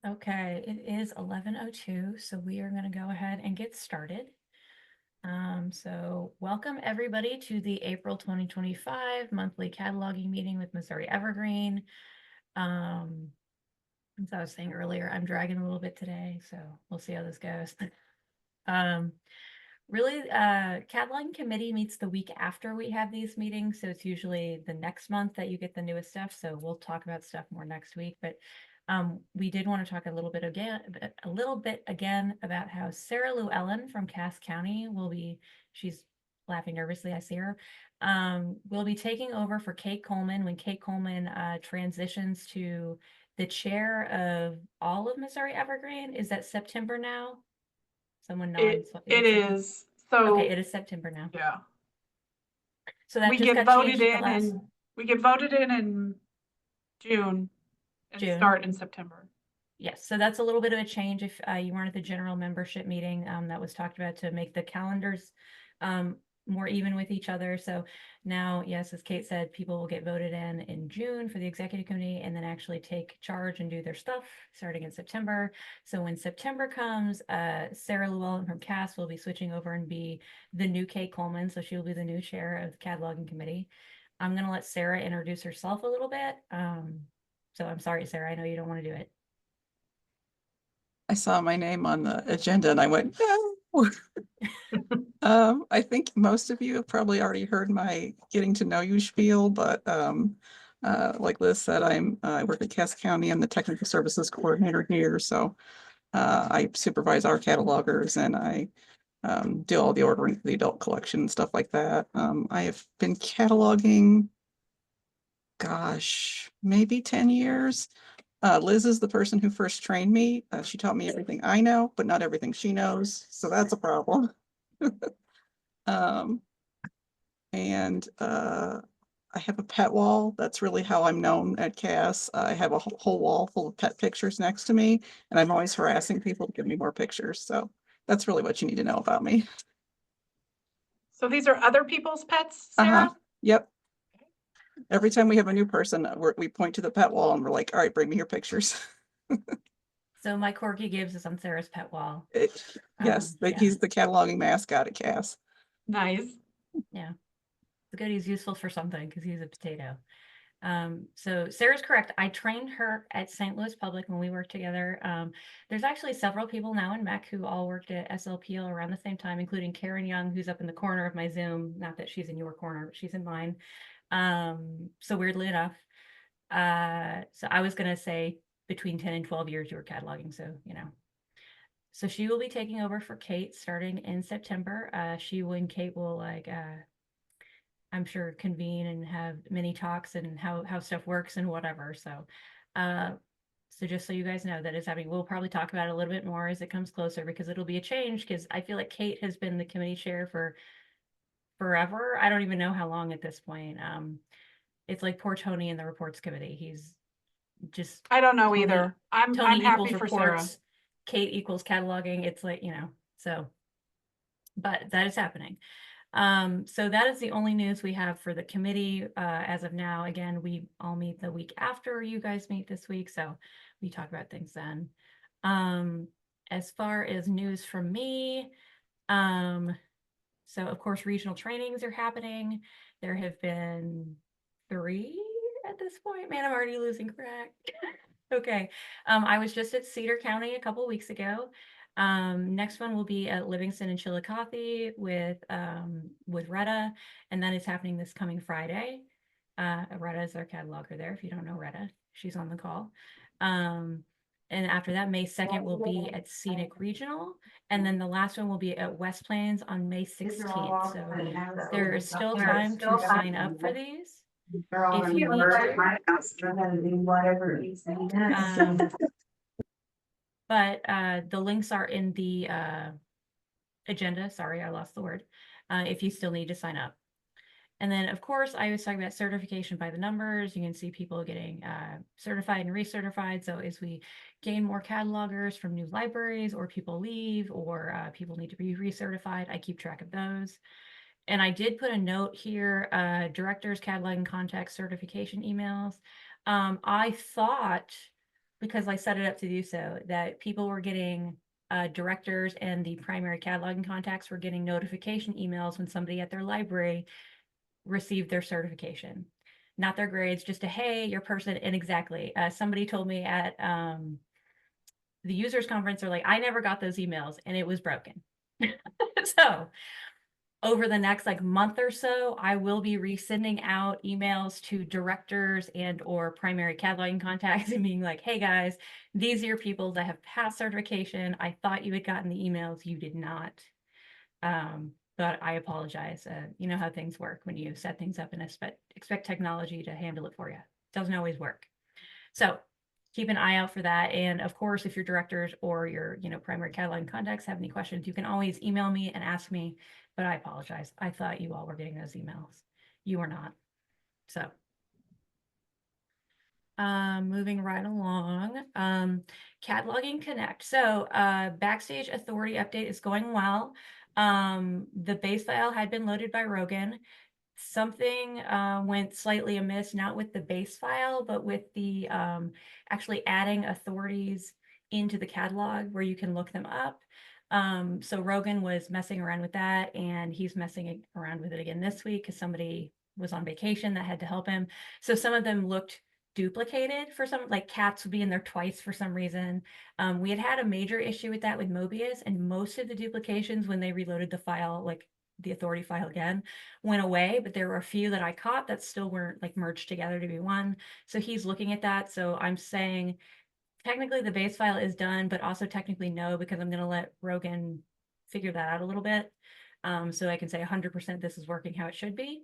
Okay, it is 11:02, so we are going to go ahead and get started. So welcome everybody to the April 2025 monthly cataloging meeting with Missouri Evergreen. As I was saying earlier, I'm dragging a little bit today, so we'll see how this goes. Really, cataloging committee meets the week after we have these meetings, so it's usually the next month that you get the newest stuff. So we'll talk about stuff more next week, but we did want to talk a little bit again about how Sarah Llewellyn from Cass County she's laughing nervously, I see her, will be taking over for Kate Coleman when Kate Coleman transitions to the chair of all of Missouri Evergreen. Is that September now? Someone nods. It is. So Okay, it is September now. yeah. So that We just get got voted changed at the in last and we get voted in June and June. start in September. Yes, so that's a little bit of a change if you weren't at the general membership meeting that was talked about to make the calendars more even with each other. So now, yes, as Kate said, people will get voted in June for the executive committee and then actually take charge and do their stuff starting in September. So when September comes, Sarah Llewellyn from Cass will be switching over and be the new Kate Coleman. So she'll be the new chair of the cataloging committee. I'm going to let Sarah introduce herself a little bit. So I'm sorry, Sarah, I know you don't want to do it. I saw my name on the agenda and I went, no. I think most of you have probably already heard my getting to know you spiel, but like Liz said, I work at Cass County. I'm the technical services coordinator here. So I supervise our catalogers and I do all the ordering for the adult collection and stuff like that. I have been cataloging, gosh, maybe 10 years. Liz is the person who first trained me. She taught me everything I know, but not everything she knows. So that's a problem. And I have a pet wall. That's really how I'm known at Cass. I have a whole wall full of pet pictures next to me, and I'm always harassing people to give me more pictures. So that's really what you need to know about me. So these are other people's pets, Sarah? Yep. Every time we have a new person, we point to the pet wall and we're like, all right, bring me your pictures. So my Corky Gibbs is on Sarah's pet wall. Yes, Yeah. he's the cataloging mascot at Cass. Nice. Yeah. It's good he's useful for something because he's a potato. So Sarah's correct. I trained her at St. Louis Public when we worked together. There's actually several people now in MEC who all worked at SLPL around the same time, including Karen Young, who's up in the corner of my Zoom. Not that she's in your corner, but she's in mine. So weirdly enough, so I was going to say between 10 and 12 years you were cataloging. So, so she will be taking over for Kate starting in September. She and Kate will I'm sure convene and have many talks and how stuff works and whatever. So, so just so you guys know that is happening. We'll probably talk about it a little bit more as it comes closer because it'll be a change because I feel like Kate has been the committee chair for forever. I don't even know how long at this point. It's like poor Tony in the reports committee. He's just I don't know Tony, either. I'm Tony happy equals for reports, Sarah. Kate equals cataloging. It's like, so, but that is happening. So that is the only news we have for the committee as of now. Again, we all meet the week after you guys meet this week, so we talk about things then. As far as news from me, so of course regional trainings are happening. There have been 3 at this point. Man, I'm already losing track. Okay. I was just at Cedar County a couple weeks ago. Next one will be at Livingston and Chillicothe with Retta, and that is happening this coming Friday. Retta is our cataloger there. If you don't know Retta, she's on the call. And after that, May 2nd will be at Scenic Regional, and then the last one will be at West Plains on May 16th. So there is still time to sign up for these if you need to. But the links are in the agenda. Sorry, I lost the word. If you still need to sign up. And then, of course, I was talking about certification by the numbers. You can see people getting certified and recertified. So as we gain more catalogers from new libraries or people leave or people need to be recertified, I keep track of those. And I did put a note here, directors, cataloging contact certification emails. I thought because I set it up to do so, that people were getting directors and the primary cataloging contacts were getting notification emails when somebody at their library received their certification, not their grades, just a, hey, your person. And exactly, somebody told me at the users conference, they're like, I never got those emails and it was broken. So over the next like month or so, I will be resending out emails to directors and or primary cataloging contacts and being like, hey guys, these are your people that have passed certification. I thought you had gotten the emails, you did not. But I apologize. You know how things work when you set things up and expect technology to handle it for you. It doesn't always work. So keep an eye out for that. And of course, if your directors or your, primary cataloging contacts have any questions, you can always email me and ask me, but I apologize. I thought you all were getting those emails. You are not. So moving right along, Cataloging Connect. So Backstage Authority update is going well. The base file had been loaded by Rogan. Something went slightly amiss, not with the base file, but with the actually adding authorities into the catalog where you can look them up. So Rogan was messing around with that, and he's messing around with it again this week because somebody was on vacation that had to help him. So some of them looked duplicated for some, like cats would be in there twice for some reason. We had a major issue with that with Mobius, and most of the duplications when they reloaded the file, like the authority file again, went away, but there were a few that I caught that still weren't like merged together to be one. So he's looking at that. So I'm saying technically the base file is done, but also technically no, because I'm going to let Rogan figure that out a little bit. So I can say 100% this is working how it should be.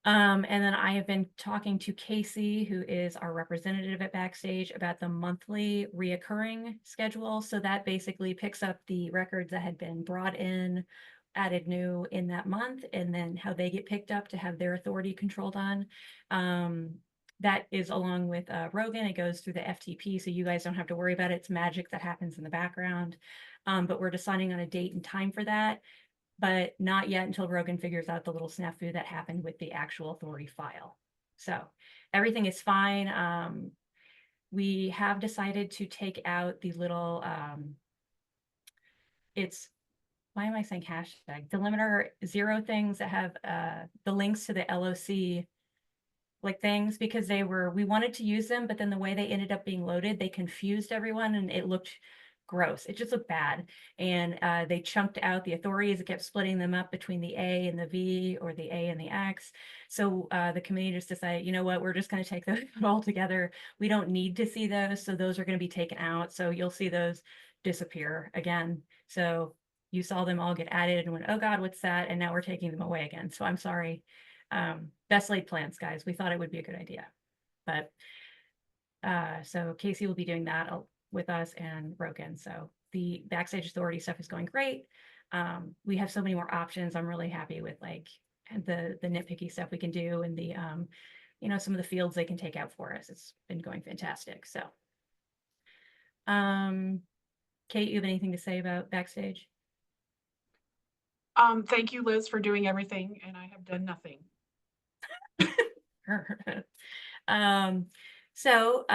And then I have been talking to Casey, who is our representative at Backstage, about the monthly reoccurring schedule. So that basically picks up the records that had been brought in, added new in that month, and then how they get picked up to have their authority controlled on. That is along with Rogan. It goes through the FTP, so you guys don't have to worry about it. It's magic that happens in the background. But we're deciding on a date and time for that, but not yet until Rogan figures out the little snafu that happened with the actual authority file. So everything is fine. We have decided to take out the little, why am I saying hashtag? Delimiter 0 things that have the links to the LOC like things, because we wanted to use them, but then the way they ended up being loaded, they confused everyone and it looked gross. It just looked bad. And they chunked out the authorities. It kept splitting them up between the A and the V or the A and the X. So the committee just decided, you know what, we're just going to take those all together. We don't need to see those. So those are going to be taken out. So you'll see those disappear again. So you saw them all get added and went, oh God, what's that? And now we're taking them away again. So I'm sorry. Best laid plans, guys. We thought it would be a good idea. But so Casey will be doing that with us and Rogan. So the Backstage Authority stuff is going great. We have so many more options. I'm really happy with like the nitpicky stuff we can do, and the some of the fields they can take out for us. It's been going fantastic. So Kate, you have anything to say about Backstage? Thank you, Liz, for doing everything, and I have done nothing. So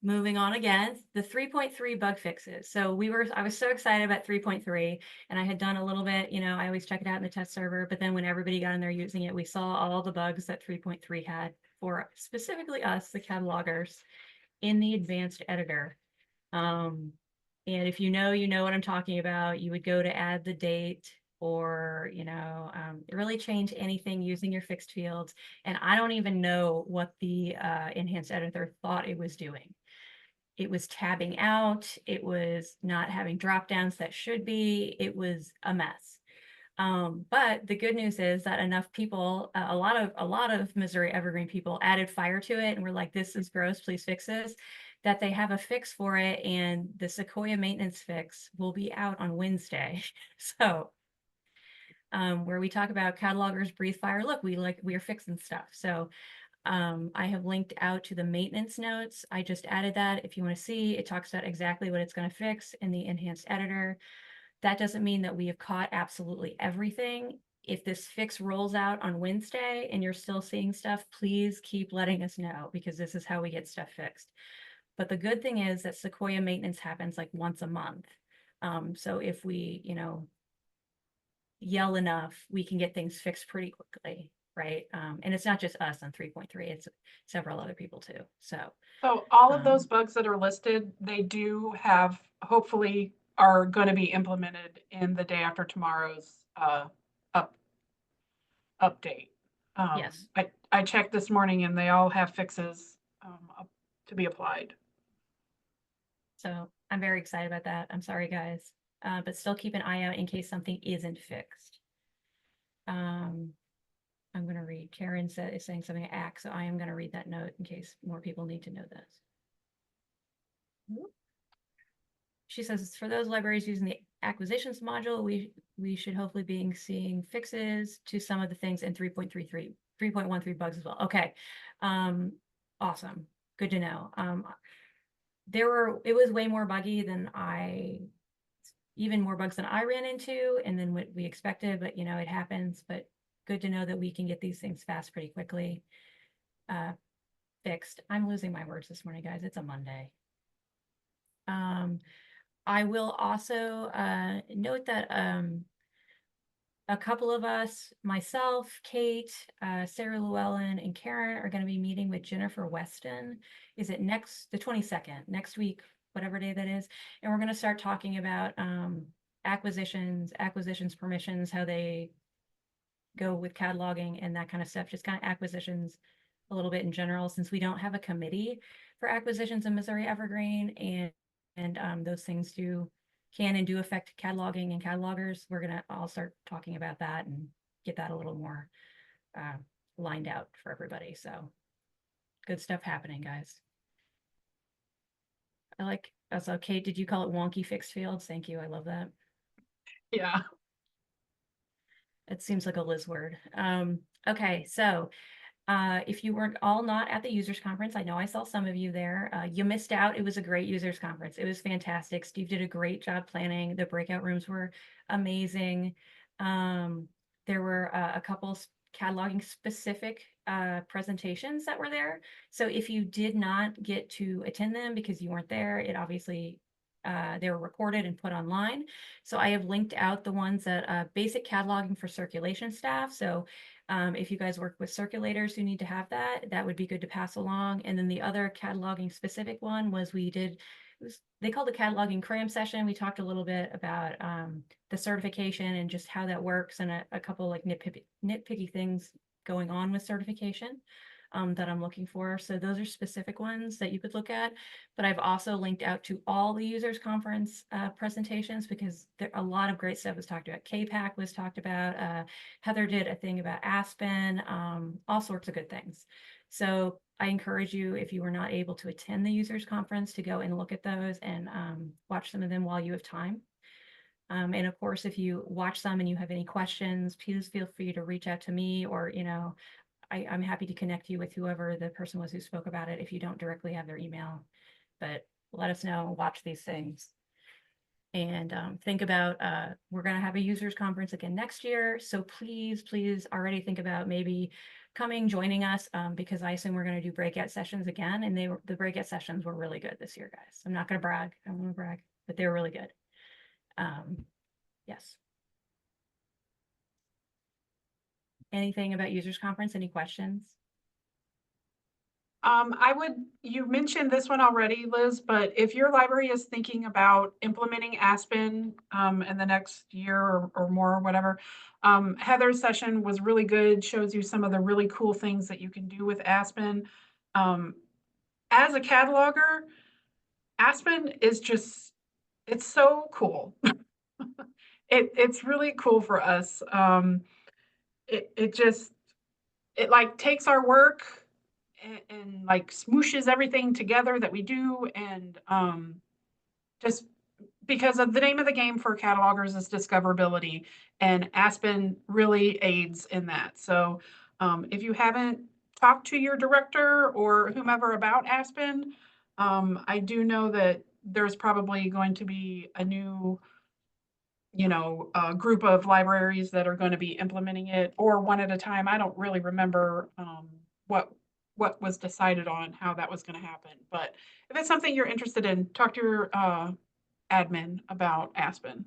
moving on again, the 3.3 bug fixes. So I was so excited about 3.3, and I had done a little bit, I always check it out in the test server, but then when everybody got in there using it, we saw all the bugs that 3.3 had for specifically us, the catalogers, in the advanced editor. And if you know what I'm talking about, you would go to add the date or, really change anything using your fixed fields. And I don't even know what the enhanced editor thought it was doing. It was tabbing out. It was not having drop downs that should be. It was a mess. But the good news is that enough people, a lot of Missouri Evergreen people added fire to it and were like, this is gross, please fix this, that they have a fix for it. And the Sequoia maintenance fix will be out on Wednesday. So where we talk about catalogers breathe fire, look, we are fixing stuff. So I have linked out to the maintenance notes. I just added that. If you want to see, it talks about exactly what it's going to fix in the enhanced editor. That doesn't mean that we have caught absolutely everything. If this fix rolls out on Wednesday and you're still seeing stuff, please keep letting us know, because this is how we get stuff fixed. But the good thing is that Sequoia maintenance happens like once a month. So if we, yell enough, we can get things fixed pretty quickly, right? And it's not just us on 3.3, it's several other people too. So So all of those bugs that are listed, they do have, hopefully are going to be implemented in the day after tomorrow's update. yes. I checked this morning and they all have fixes to be applied. So I'm very excited about that. I'm sorry, guys. But still keep an eye out in case something isn't fixed. I'm going to read. Karen is saying something to act, so I am going to read that note in case more people need to know this. She says, for those libraries using the acquisitions module, we should hopefully be seeing fixes to some of the things in 3.13 bugs as well. Okay. Awesome. Good to know. It was way more buggy than even more bugs than I ran into and then what we expected, but it happens. But good to know that we can get these things fast pretty quickly fixed. I'm losing my words this morning, guys. It's a Monday. I will also note that a couple of us, myself, Kate, Sarah Llewellyn, and Karen are going to be meeting with Jennifer Weston. Is it the 22nd, next week, whatever day that is? And we're going to start talking about acquisitions permissions, how they go with cataloging and that kind of stuff, just kind of acquisitions a little bit in general, since we don't have a committee for acquisitions in Missouri Evergreen, and those things can and do affect cataloging and catalogers. I'll start talking about that and get that a little more lined out for everybody. So good stuff happening, guys. So Kate, did you call it wonky fixed fields? Thank you. I love that. Yeah. It seems like a Liz word. Okay, so if you weren't all not at the users conference, I know I saw some of you there. You missed out. It was a great users conference. It was fantastic. Steve did a great job planning. The breakout rooms were amazing. There were a couple cataloging specific presentations that were there. So if you did not get to attend them because you weren't there, it obviously they were recorded and put online. So I have linked out the ones that basic cataloging for circulation staff. So if you guys work with circulators who need to have that would be good to pass along. And then the other cataloging specific one was they called the cataloging cram session. We talked a little bit about the certification and just how that works, and a couple like nitpicky things going on with certification that I'm looking for. So those are specific ones that you could look at. But I've also linked out to all the users conference presentations, because a lot of great stuff was talked about. KPAC was talked about. Heather did a thing about Aspen, all sorts of good things. So I encourage you, if you were not able to attend the users conference, to go and look at those and watch some of them while you have time. And of course, if you watch some and you have any questions, please feel free to reach out to me, or I'm happy to connect you with whoever the person was who spoke about it if you don't directly have their email. But let us know, watch these things. And think about, we're going to have a users conference again next year. So please already think about maybe joining us, because I assume we're going to do breakout sessions again. And the breakout sessions were really good this year, guys. I'm not going to brag. I don't want to brag, but they were really good. Yes. Anything about users conference? Any questions? You mentioned this one already, Liz, but if your library is thinking about implementing Aspen in the next year or more or whatever, Heather's session was really good, shows you some of the really cool things that you can do with Aspen. As a cataloger, Aspen is it's so cool. It's really cool for us. It like takes our work and like smooshes everything together that we do, and just because of the name of the game for catalogers is discoverability, and Aspen really aids in that. So if you haven't talked to your director or whomever about Aspen, I do know that there's probably going to be a new group of libraries that are going to be implementing it, or one at a time. I don't really remember what what was decided on, how that was gonna happen. But if it's something you're interested in, talk to your admin about Aspen.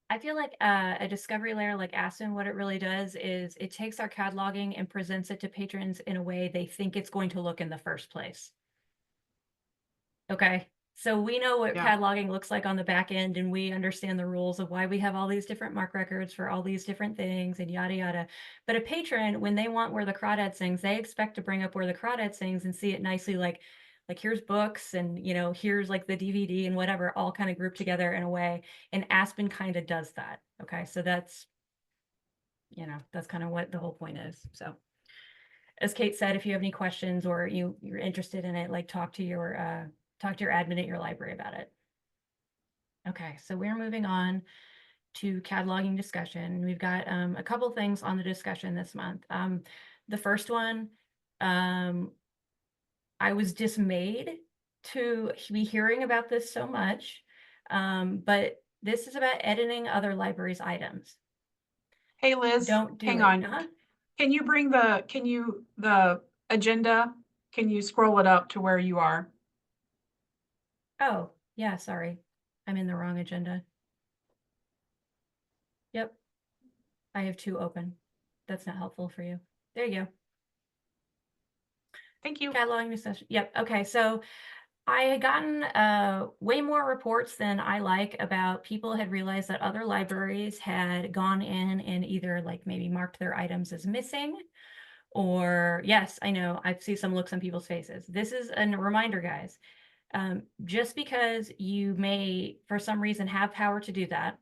I feel like a discovery layer like Aspen, what it really does is it takes our cataloging and presents it to patrons in a way they think it's going to look in the first place. Okay. So we know what Yeah. cataloging looks like on the back end, and we understand the rules of why we have all these different MARC records for all these different things and yada yada. But a patron, when they want Where the Crawdad Sings, they expect to bring up Where the Crawdad Sings and see it nicely, like here's books and here's like the DVD and whatever, all kind of grouped together in a way. And Aspen kind of does that. Okay, so that's that's kind of what the whole point is. So as Kate said, if you have any questions or you're interested in it, like talk to your admin at your library about it. Okay, so we're moving on to cataloging discussion. We've got a couple things on the discussion this month. The first one, I was dismayed to be hearing about this so much, but this is about editing other libraries' items. Hey, Liz, Don't do hang it. on. Can you bring the agenda? Can you scroll it up to where you are? Oh, yeah, sorry. I'm in the wrong agenda. Yep. I have two open. That's not helpful for you. There you go. Thank you. Cataloging discussion. Yep. Okay. So I had gotten way more reports than I like about people had realized that other libraries had gone in and either like maybe marked their items as missing, or yes, I know, I see some looks on people's faces. This is a reminder, guys. Just because you may, for some reason, have power to do that,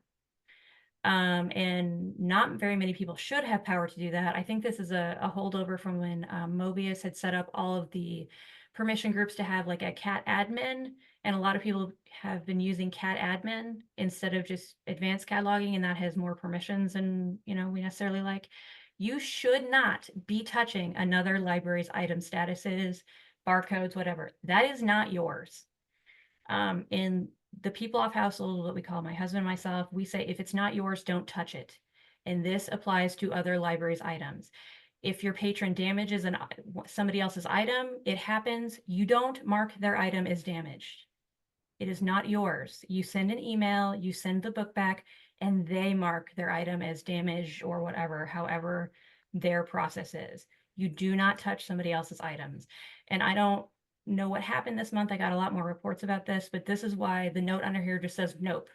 and not very many people should have power to do that. I think this is a holdover from when Mobius had set up all of the permission groups to have like a cat admin, and a lot of people have been using cat admin instead of just advanced cataloging, and that has more permissions than we necessarily like. You should not be touching another library's item statuses, barcodes, whatever. That is not yours. In the people off household, what we call my husband and myself, we say if it's not yours, don't touch it. And this applies to other libraries' items. If your patron damages somebody else's item, it happens. You don't mark their item as damaged. It is not yours. You send an email, you send the book back, and they mark their item as damaged or whatever, however their process is. You do not touch somebody else's items. And I don't know what happened this month. I got a lot more reports about this, but this is why the note under here just says, nope.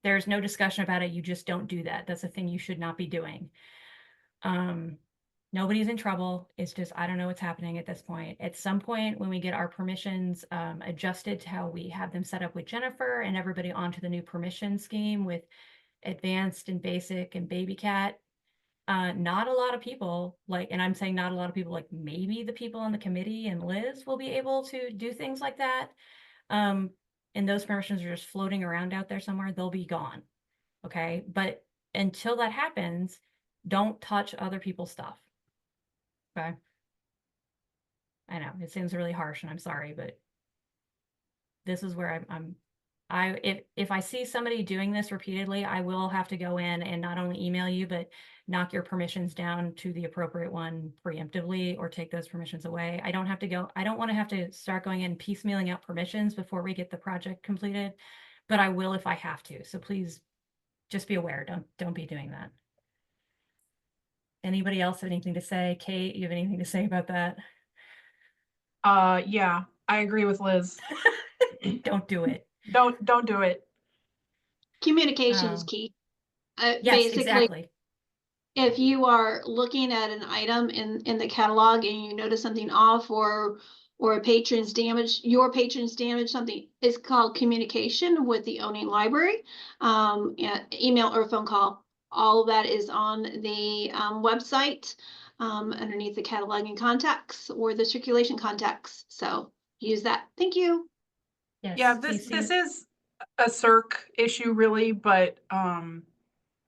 There's no discussion about it. You just don't do that. That's a thing you should not be doing. Nobody's in trouble. It's just, I don't know what's happening at this point. At some point when we get our permissions adjusted to how we have them set up with Jennifer and everybody onto the new permission scheme with advanced and basic and baby cat, not a lot of people and I'm saying not a lot of people, like maybe the people on the committee and Liz will be able to do things like that. And those permissions are just floating around out there somewhere. They'll be gone. Okay. But until that happens, don't touch other people's stuff. Okay. I know it seems really harsh and I'm sorry, but this is where if I see somebody doing this repeatedly, I will have to go in and not only email you, but knock your permissions down to the appropriate one preemptively or take those permissions away. I don't want to have to start going in piecemealing out permissions before we get the project completed, but I will if I have to. So please just be aware. Don't be doing that. Anybody else have anything to say? Kate, you have anything to say about that? Yeah, I agree with Liz. Don't do it. Don't do it. Communication is key. Yes, Basically, exactly. if you are looking at an item in the catalog and you notice something off or your patron's damaged something, it's called communication with the owning library, email or phone call. All of that is on the website underneath the cataloging contacts or the circulation contacts. So use that. Thank you. Yes. Yeah, this is a CERC issue really, but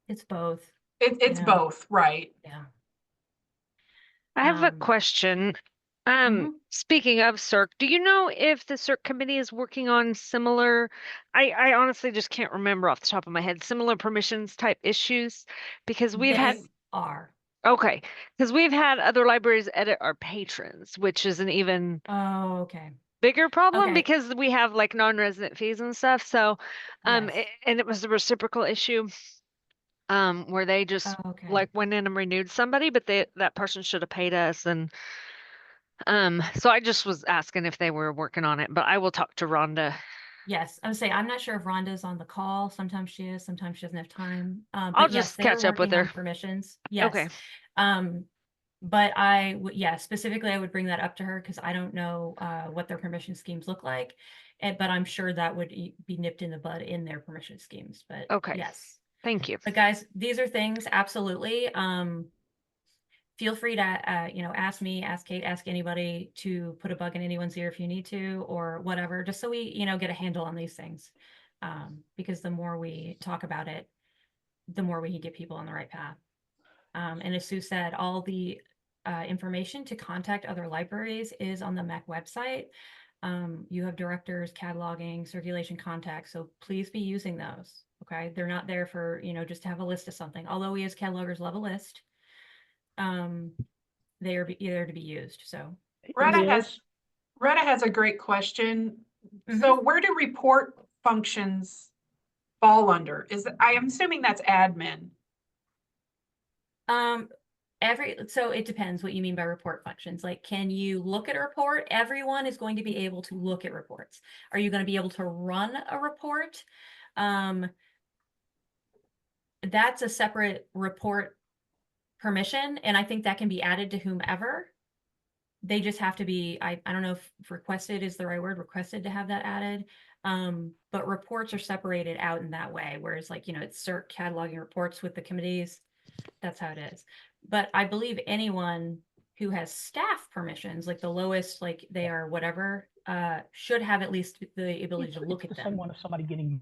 it's both. It's both, right? Yeah. I have a question. Speaking of CERC, do you know if the CERC committee is working on similar, I honestly just can't remember off the top of my head, similar permissions type issues? Because we've had are. Okay, because we've had other libraries edit our patrons, which is an even Oh, okay. bigger problem Okay. because we have like non-resident fees and stuff. So, Yes. and it was a reciprocal issue, where they just Oh, okay. like went in and renewed somebody, but that person should have paid us. And, so I just was asking if they were working on it, but I will talk to Rhonda. Yes, I would say I'm not sure if Rhonda's on the call. Sometimes she is, sometimes she doesn't have time. I'll But yes, just they are catch up with working on her. permissions. Okay. Yes. But I would, yeah, specifically I would bring that up to her because I don't know what their permission schemes look like. But I'm sure that would be nipped in the bud in their permission schemes. But Okay. yes. Thank you. But guys, these are things absolutely. Feel free to ask me, ask Kate, ask anybody to put a bug in anyone's ear if you need to, or whatever, just so we get a handle on these things. Because the more we talk about it, the more we can get people on the right path. And as Sue said, all the information to contact other libraries is on the MEC website. You have directors, cataloging, circulation contacts, so please be using those. Okay, they're not there for just to have a list of something. Although we as catalogers love a list, they are there to be used. So Retta has a great question. So where do report functions fall under? I am assuming that's admin. So it depends what you mean by report functions. Like, can you look at a report? Everyone is going to be able to look at reports. Are you going to be able to run a report? That's a separate report permission, and I think that can be added to whomever. They just have to be, I don't know if requested is the right word, requested to have that added. But reports are separated out in that way, whereas like, it's CERC cataloging reports with the committees. That's how it is. But I believe anyone who has staff permissions, like the lowest, like they are whatever, should have at least the ability to look at the them. same one of somebody getting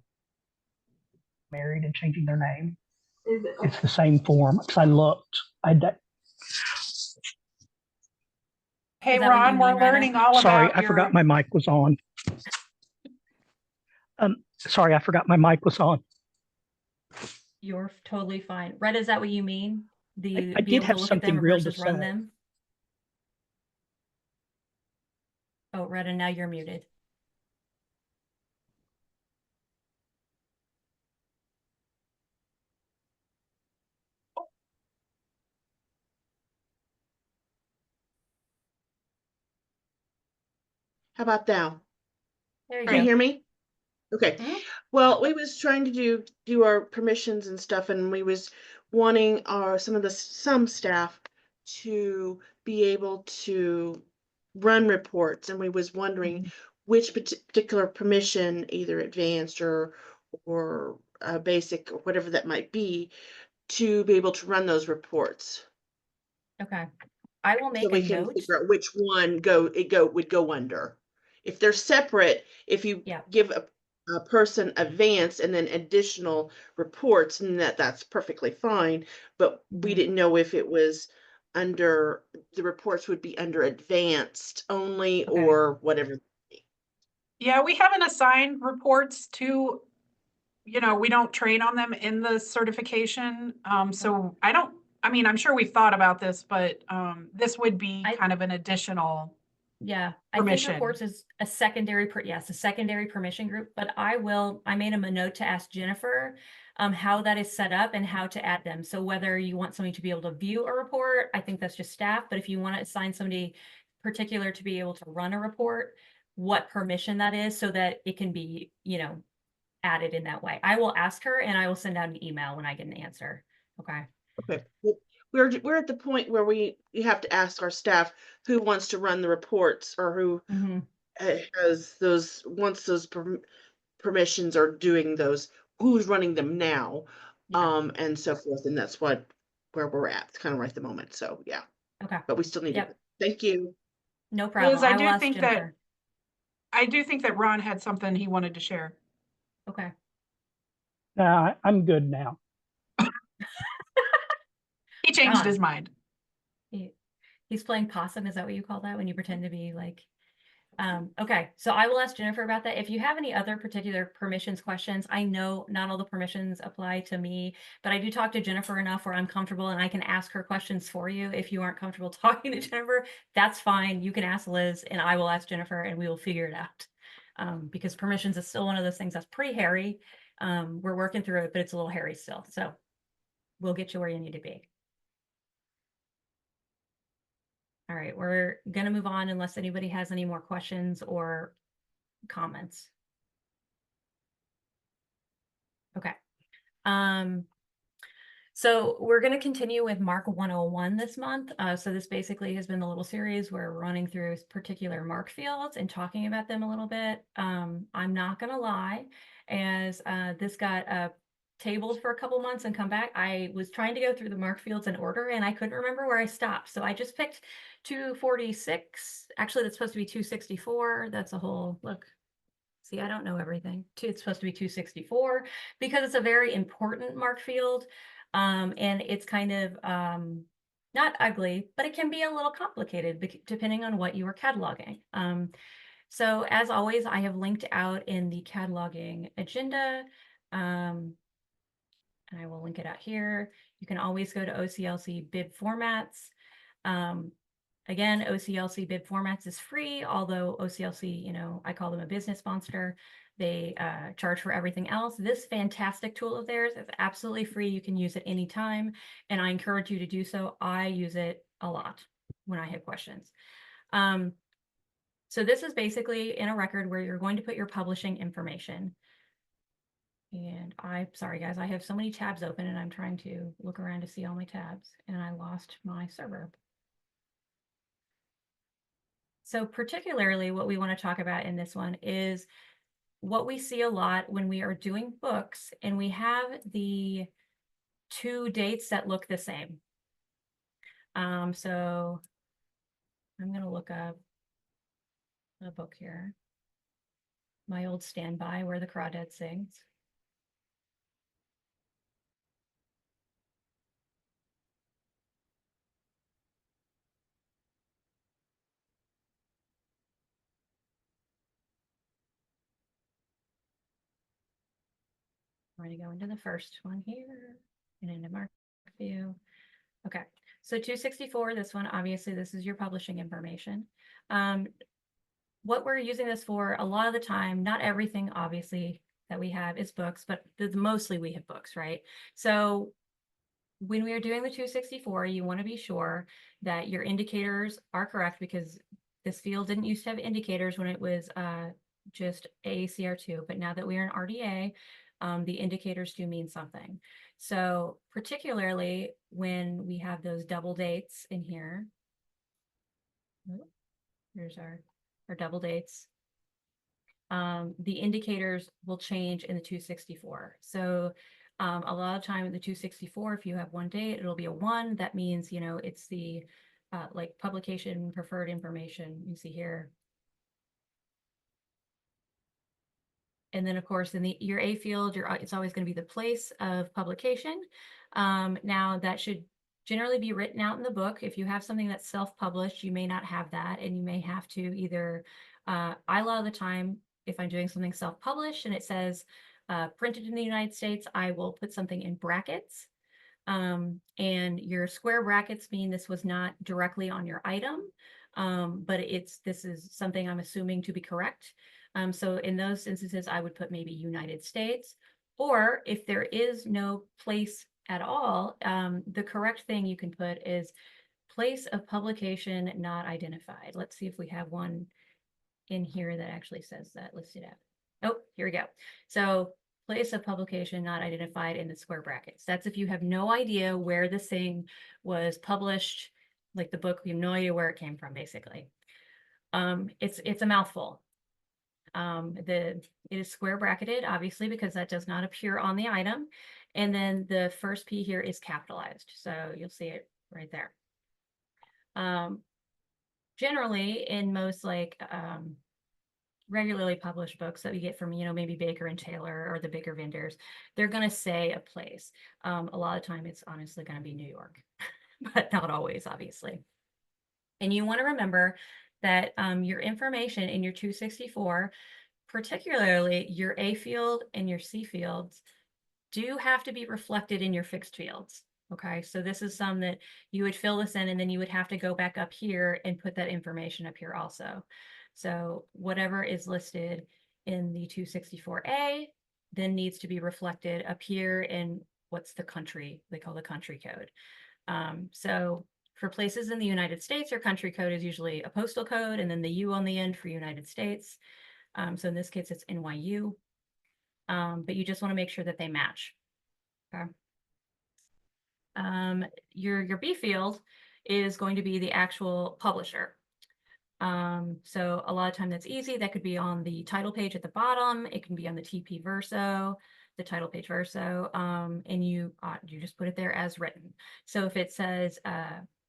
married and changing their name. It's the same form. Because I looked. Hey, Is that what you Ron, we're mean, Retta? learning all Sorry, about I forgot my mic was on. Sorry, I forgot my mic was on. You're totally fine. Retta, is that what you mean? I Be did able to have look at them something real to versus run say. them? Oh, Retta, now you're muted. How about now? There you Can you go. hear me? Okay. Mhm. Well, we was trying to do our permissions and stuff, and we was wanting some staff to be able to run reports, and we was wondering which particular permission, either advanced or basic or whatever that might be, to be able to run those reports. Okay. I will So make we a can note. figure out which one would go under. If they're separate, if you Yeah. give a person advance and then additional reports, and that's perfectly fine. But we didn't know if it was under, the reports would be under advanced only Okay. or whatever. Yeah, we haven't assigned reports to, we don't train on them in the certification. So I'm sure we've thought about this, but this would be kind of an additional Yeah, permission. I think reports is a secondary, yes, a secondary permission group, but I made him a note to ask Jennifer how that is set up and how to add them. So whether you want somebody to be able to view a report, I think that's just staff, but if you want to assign somebody particular to be able to run a report, what permission that is so that it can be, added in that way. I will ask her and I will send out an email when I get an answer. Okay. Okay. We're at the point where we have to ask our staff who wants to run the reports, or who has those, once those permissions are doing those, who's running them now, Yeah. and so forth. And that's where we're at kind of right at the moment. So yeah. Okay. But we still need Yep. to, thank you. No problem. Liz, I will ask Jennifer. I do think that Ron had something he wanted to share. Okay. I'm good now. He changed Ron. his mind. He's playing possum. Is that what you call that when you pretend to be like Okay, so I will ask Jennifer about that. If you have any other particular permissions questions, I know not all the permissions apply to me, but I do talk to Jennifer enough where I'm comfortable and I can ask her questions for you. If you aren't comfortable talking to Jennifer, that's fine. You can ask Liz and I will ask Jennifer and we will figure it out. Because permissions is still one of those things that's pretty hairy. We're working through it, but it's a little hairy still. So we'll get you where you need to be. All right, we're going to move on unless anybody has any more questions or comments. Okay. So we're going to continue with Mark 101 this month. So this basically has been the little series where we're running through particular mark fields and talking about them a little bit. I'm not going to lie, as this got tabled for a couple months and come back, I was trying to go through the mark fields in order and I couldn't remember where I stopped. So I just picked 246. Actually, that's supposed to be 264. That's a whole look. See, I don't know everything. It's supposed to be 264 because it's a very important mark field. And it's kind of not ugly, but it can be a little complicated depending on what you are cataloging. So as always, I have linked out in the cataloging agenda. And I will link it out here. You can always go to OCLC bid formats. Again, OCLC bid formats is free, although OCLC, you know, I call them a business monster. They charge for everything else. This fantastic tool of theirs is absolutely free. You can use it anytime, and I encourage you to do so. I use it a lot when I have questions. So this is basically in a record where you're going to put your publishing information. And sorry guys, I have so many tabs open and I'm trying to look around to see all my tabs and I lost my server. So particularly what we want to talk about in this one is what we see a lot when we are doing books and we have the two dates that look the same. So I'm going to look up a book here. My old standby, Where the Crawdad Sings. I'm going to go into the first one here and into mark view. Okay, so 264, this one, obviously this is your publishing information. What we're using this for a lot of the time, not everything obviously that we have is books, but mostly we have books, right? So when we are doing the 264, you want to be sure that your indicators are correct because this field didn't used to have indicators when it was just AACR2, but now that we are in RDA, the indicators do mean something. So particularly when we have those double dates in here, here's our double dates, the indicators will change in the 264. So a lot of time in the 264, if you have one date, it'll be a 1. That means, you know, it's the like publication preferred information you see here. And then, of course, in your A field, it's always going to be the place of publication. Now, that should generally be written out in the book. If you have something that's self-published, you may not have that, and you may have to either, a lot of the time, if I'm doing something self-published and it says printed in the United States, I will put something in brackets. And your square brackets mean this was not directly on your item, but this is something I'm assuming to be correct. So in those instances, I would put maybe United States, or if there is no place at all, the correct thing you can put is place of publication not identified. Let's see if we have one in here that actually says that listed out. Oh, here we go. So place of publication not identified in the square brackets. That's if you have no idea where this thing was published, like the book, you have no idea where it came from, basically. It's a mouthful. It is square bracketed, obviously, because that does not appear on the item. And then the first P here is capitalized. So you'll see it right there. Generally, in most regularly published books that we get from, you know, maybe Baker and Taylor or the bigger vendors, they're going to say a place. A lot of time it's honestly going to be New York, but not always, obviously. And you want to remember that your information in your 264, particularly your A field and your C fields, do have to be reflected in your fixed fields. Okay, so this is some that you would fill this in and then you would have to go back up here and put that information up here also. So whatever is listed in the 264A then needs to be reflected up here in what's the country, they call the country code. So for places in the United States, your country code is usually a postal code and then the U on the end for United States. So in this case, it's NYU. But you just want to make sure that they match. Okay. Your B field is going to be the actual publisher. So a lot of time that's easy. That could be on the title page at the bottom. It can be on the TP verso, the title page verso, and you just put it there as written. So if it says,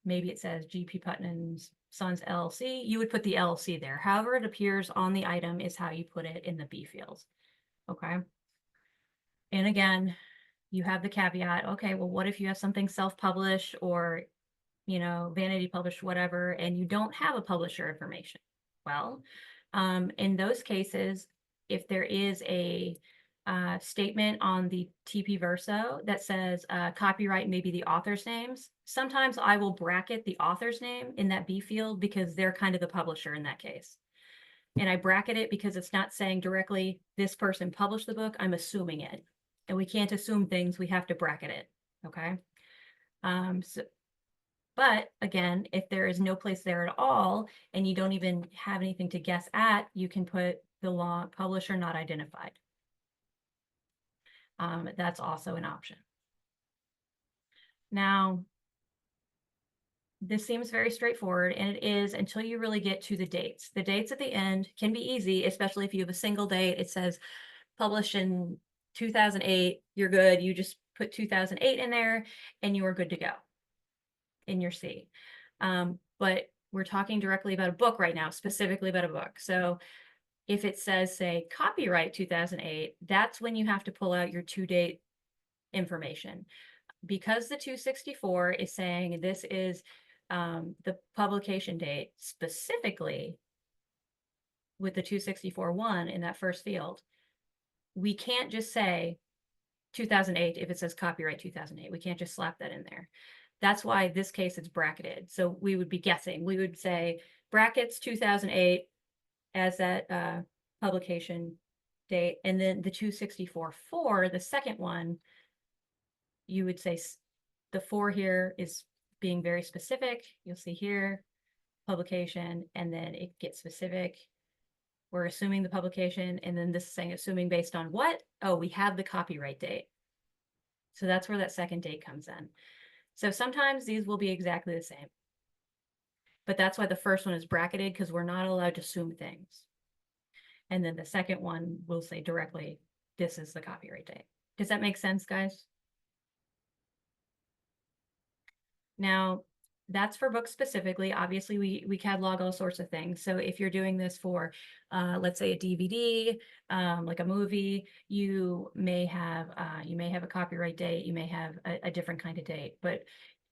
maybe it says GP Putnam's Sons LLC, you would put the LLC there. However it appears on the item is how you put it in the B field. Okay. And again, you have the caveat, okay, well, what if you have something self-published or, you know, vanity published, whatever, and you don't have a publisher information? Well, in those cases, if there is a statement on the TP Verso that says copyright maybe the author's names, sometimes I will bracket the author's name in that B field because they're kind of the publisher in that case. And I bracket it because it's not saying directly this person published the book, I'm assuming it. And we can't assume things, we have to bracket it, okay? But again, if there is no place there at all, and you don't even have anything to guess at, you can put the law publisher not identified. That's also an option. Now, this seems very straightforward, and it is until you really get to the dates. The dates at the end can be easy, especially if you have a single date. It says published in 2008, you're good. You just put 2008 in there and you are good to go in your C. But we're talking directly about a book right now, specifically about a book. So if it says, say, copyright 2008, that's when you have to pull out your to date information. Because the 264 is saying this is the publication date specifically with the 264-1 in that first field, we can't just say 2008 if it says copyright 2008. We can't just slap that in there. That's why this case it's bracketed. So we would be guessing. We would say brackets 2008 as that publication date, and then the 264-4, the second one, you would say the 4 here is being very specific. You'll see here publication, and then it gets specific. We're assuming the publication, and then this is saying assuming based on what? Oh, we have the copyright date. So that's where that second date comes in. So sometimes these will be exactly the same. But that's why the first one is bracketed, because we're not allowed to assume things. And then the second one will say directly, this is the copyright date. Does that make sense, guys? Now, that's for books specifically. Obviously, we catalog all sorts of things. So if you're doing this for, let's say, a DVD, like a movie, you may have a copyright date. You may have a different kind of date, but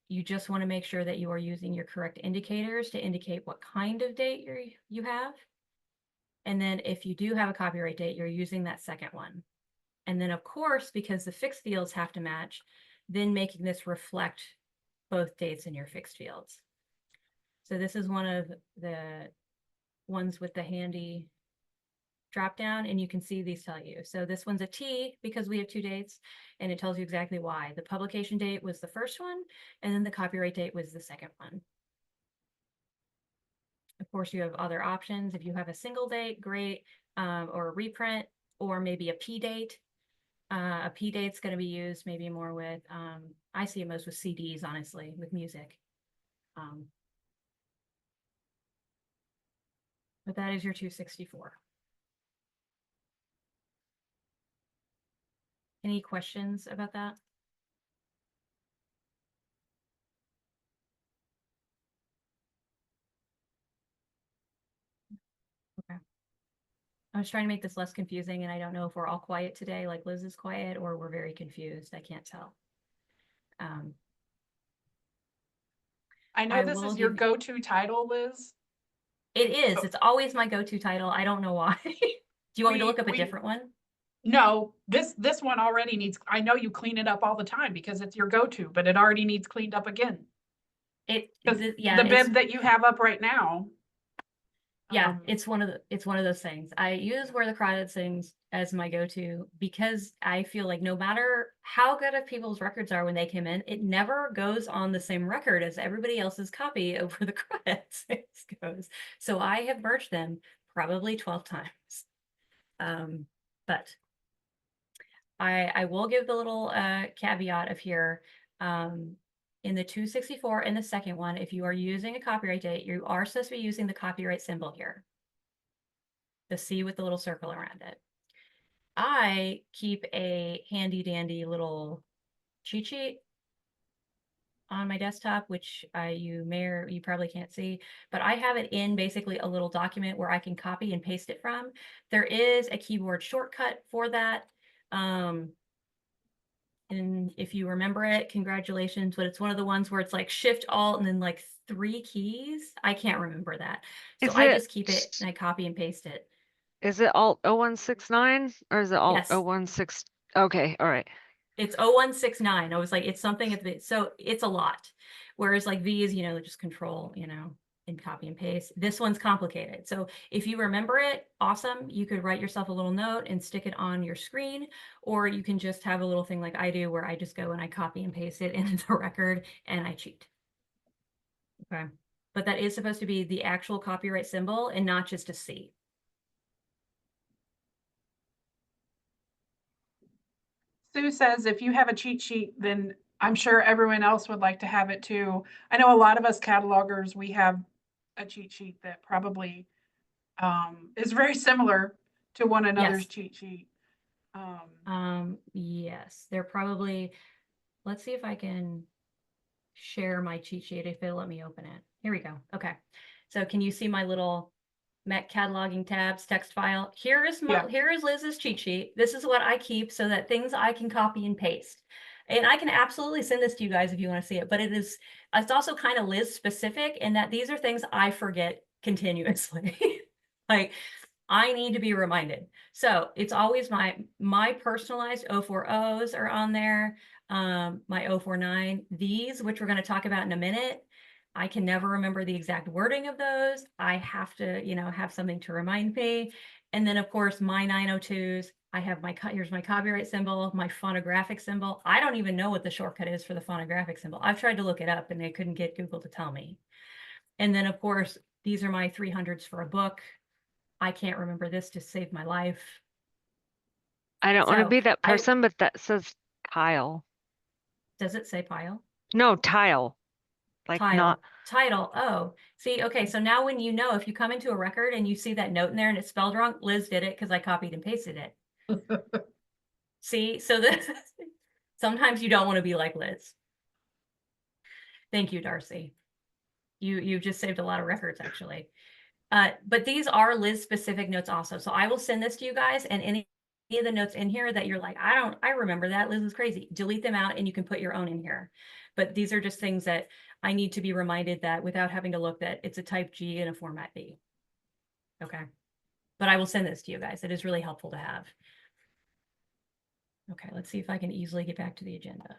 you just want to make sure that you are using your correct indicators to indicate what kind of date you have. And then if you do have a copyright date, you're using that second one. And then, of course, because the fixed fields have to match, then making this reflect both dates in your fixed fields. So this is one of the ones with the handy drop down, and you can see these tell you. So this one's a T because we have 2 dates, and it tells you exactly why. The publication date was the first one, and then the copyright date was the second one. Of course, you have other options. If you have a single date, great, or a reprint, or maybe a P date. A P date's going to be used maybe more with, I see it most with CDs, honestly, with music. But that is your 264. Any questions about that? Okay. I was trying to make this less confusing, and I don't know if we're all quiet today, like Liz is quiet, or we're very confused. I can't tell. I know I this will is your give- go-to title, Liz. It is. It's always my go-to title. I don't know why. Do you want me to look up a We- different one? No, this one already needs, I know you clean it up all the time because it's your go-to, but it already needs cleaned up again. Because Yeah, the bib that you have up right now. yeah, it's one of those things. I use Where the Crawdads Sings as my go-to because I feel like no matter how good of people's records are when they come in, it never goes on the same record as everybody else's copy of Where the Crawdads Sings goes. So I have merged them probably 12 times. But I will give the little caveat of here. In the 264 and the second one, if you are using a copyright date, you are supposed to be using the copyright symbol here. The C with the little circle around it. I keep a handy dandy little cheat sheet on my desktop, which you probably can't see, but I have it in basically a little document where I can copy and paste it from. There is a keyboard shortcut for that. And if you remember it, congratulations, but it's one of the ones where it's like Shift Alt and then like 3 keys. I can't remember that. So I just keep it and I copy and paste it. Is it Alt 0169 or is it Alt Yes. 016? Okay, all right. It's 0169. I was like, it's something at the, so it's a lot. Whereas like V is, just control, and copy and paste. This one's complicated. So if you remember it, awesome. You could write yourself a little note and stick it on your screen, or you can just have a little thing like I do where I just go and I copy and paste it into the record and I cheat. Okay. But that is supposed to be the actual copyright symbol and not just a C. Sue says if you have a cheat sheet, then I'm sure everyone else would like to have it too. I know a lot of us catalogers, we have a cheat sheet that probably is very similar to one another's cheat sheet. Yes, they're probably, let's see if I can share my cheat sheet if they let me open it. Here we go. Okay. So can you see my little MEC cataloging tabs text file? Here is Liz's cheat sheet. This is what I keep so that things I can copy and paste. And I can absolutely send this to you guys if you want to see it, but it's also kind of Liz specific in that these are things I forget continuously. Like I need to be reminded. So it's always my personalized 040s are on there. My 049, these, which we're going to talk about in a minute. I can never remember the exact wording of those. I have to, have something to remind me. And then of course my 902s, I have here's my copyright symbol, my phonographic symbol. I don't even know what the shortcut is for the phonographic symbol. I've tried to look it up and they couldn't get Google to tell me. And then of course, these are my 300s for a book. I can't remember this to save my life. I don't want to be that person, but that says tile. Does it say pile? No, tile. Like tile. not title. Oh, see, okay. So now when if you come into a record and you see that note in there and it's spelled wrong, Liz did it because I copied and pasted it. See, so this sometimes you don't want to be like Liz. Thank you, Darcy. You just saved a lot of records actually. But these are Liz specific notes also. So I will send this to you guys and any of the notes in here that you're like, I remember that, Liz is crazy. Delete them out and you can put your own in here. But these are just things that I need to be reminded that without having to look that it's a type G and a format B. Okay. But I will send this to you guys. It is really helpful to have. Okay, let's see if I can easily get back to the agenda.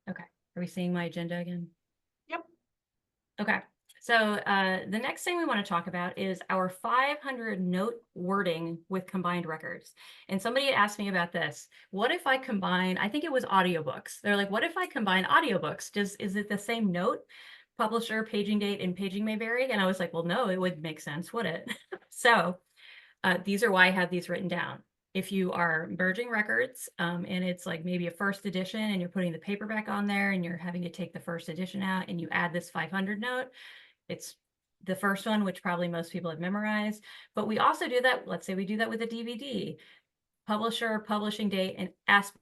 Okay. Are we seeing my agenda again? Yep. Okay. So the next thing we want to talk about is our 500 note wording with combined records. And somebody had asked me about this. What if I combine, I think it was audiobooks. They're like, what if I combine audiobooks? Is it the same note? Publisher, paging date, and paging may vary? And I was like, well, no, it would make sense, would it? So these are why I have these written down. If you are merging records and it's like maybe a first edition and you're putting the paperback on there and you're having to take the first edition out and you add this 500 note, it's the first one, which probably most people have memorized. But we also do that, let's say we do that with a DVD. Publisher, publishing date, and aspect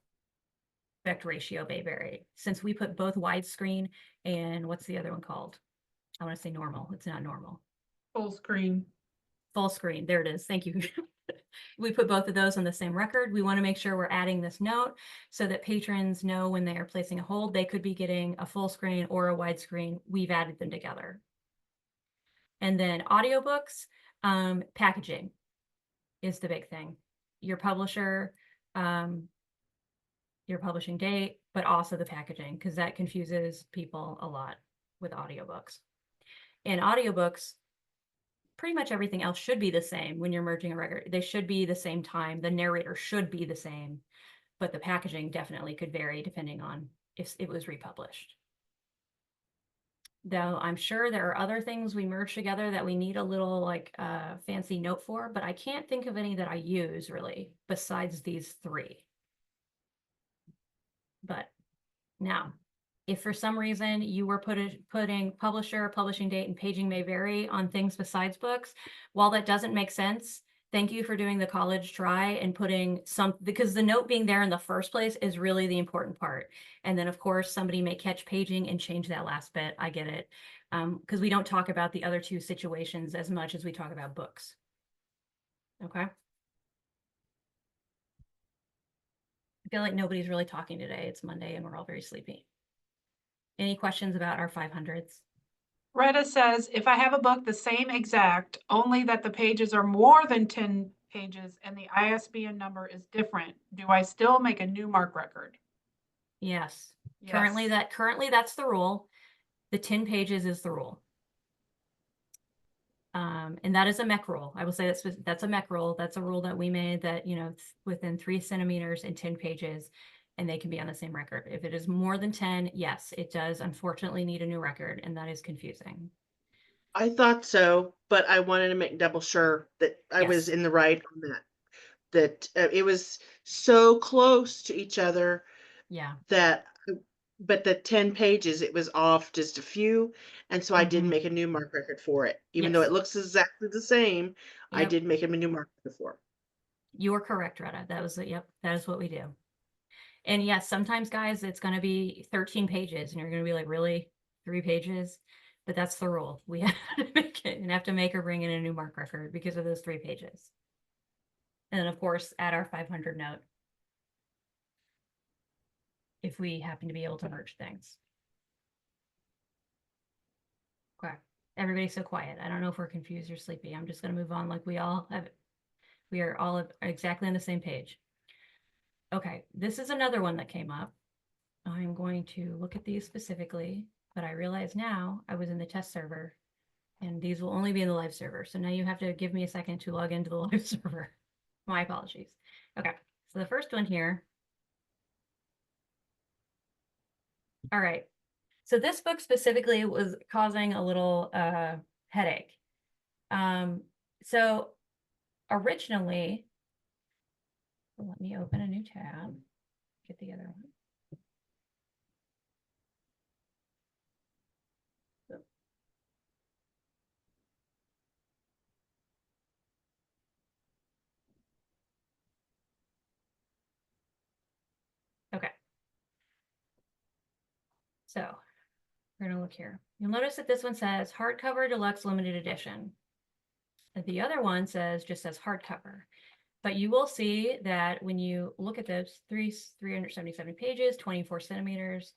ratio may vary. Since we put both widescreen and what's the other one called? I want to say normal. It's not normal. Full screen. full screen. There it is. Thank you. We put both of those on the same record. We want to make sure we're adding this note so that patrons know when they are placing a hold, they could be getting a full screen or a widescreen. We've added them together. And then audiobooks, packaging is the big thing. Your publisher, your publishing date, but also the packaging, because that confuses people a lot with audiobooks. In audiobooks, pretty much everything else should be the same when you're merging a record. They should be the same time. The narrator should be the same, but the packaging definitely could vary depending on if it was republished. Though I'm sure there are other things we merge together that we need a little like fancy note for, but I can't think of any that I use really besides these three. But now, if for some reason you were putting publisher, publishing date, and paging may vary on things besides books, while that doesn't make sense, thank you for doing the college try and putting some, because the note being there in the first place is really the important part. And then of course, somebody may catch paging and change that last bit. I get it. Because we don't talk about the other two situations as much as we talk about books. Okay. I feel like nobody's really talking today. It's Monday and we're all very sleepy. Any questions about our 500s? Retta says, if I have a book the same exact, only that the pages are more than 10 pages and the ISBN number is different, do I still make a new MARC record? Yes. Yes. Currently that's the rule. The 10 pages is the rule. And that is a MEC rule. I will say that's a MEC rule. That's a rule that we made that, you know, within 3 centimeters and 10 pages, and they can be on the same record. If it is more than 10, yes, it does unfortunately need a new record, and that is confusing. I thought so, but I wanted to make double sure that I was Yes. in the right on that. That it was so close to each other Yeah. that, but the 10 pages, it was off just a few. And so I did Mhm. make a new MARC record for it. Even though Yes. it looks exactly the same, I Yep. did make a new MARC record for it. You are correct, Retta. That was yep, that is what we do. And yes, sometimes guys, it's going to be 13 pages and you're going to be like, really? 3 pages? But that's the rule. We have to make it and have to make or bring in a new MARC record because of those 3 pages. And then of course, add our 500 note if we happen to be able to merge things. Okay. Everybody's so quiet. I don't know if we're confused or sleepy. I'm just going to move on like we are all exactly on the same page. Okay, this is another one that came up. I'm going to look at these specifically, but I realize now I was in the test server and these will only be in the live server. So now you have to give me a second to log into the live server. My apologies. Okay, so the first one here. All right, so this book specifically was causing a little headache. So originally, let me open a new tab, get the other one. Okay. So we're gonna look here. You'll notice that this one says hardcover deluxe limited edition. The other one just says hardcover. But you will see that when you look at those 377 pages, 24 centimeters,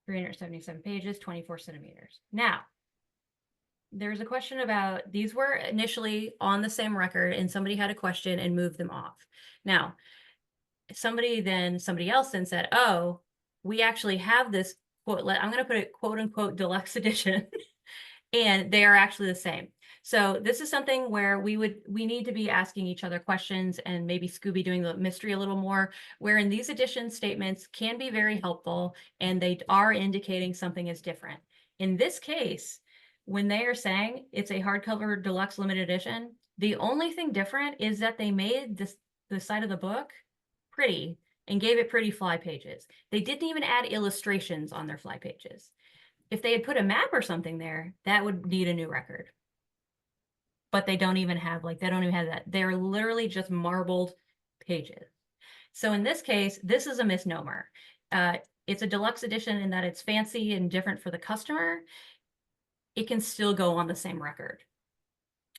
377 pages, 24 centimeters. Now, there's a question about, these were initially on the same record and somebody had a question and moved them off. Now, somebody else then said, oh, we actually have this quote, I'm going to put it quote unquote deluxe edition and they are actually the same. So this is something where we need to be asking each other questions and maybe Scooby doing the mystery a little more, wherein these edition statements can be very helpful and they are indicating something is different. In this case, when they are saying it's a hardcover deluxe limited edition, the only thing different is that they made the side of the book pretty and gave it pretty fly pages. They didn't even add illustrations on their fly pages. If they had put a map or something there, that would need a new record. But they don't even have that. They're literally just marbled pages. So in this case, this is a misnomer. It's a deluxe edition in that it's fancy and different for the customer. It can still go on the same record.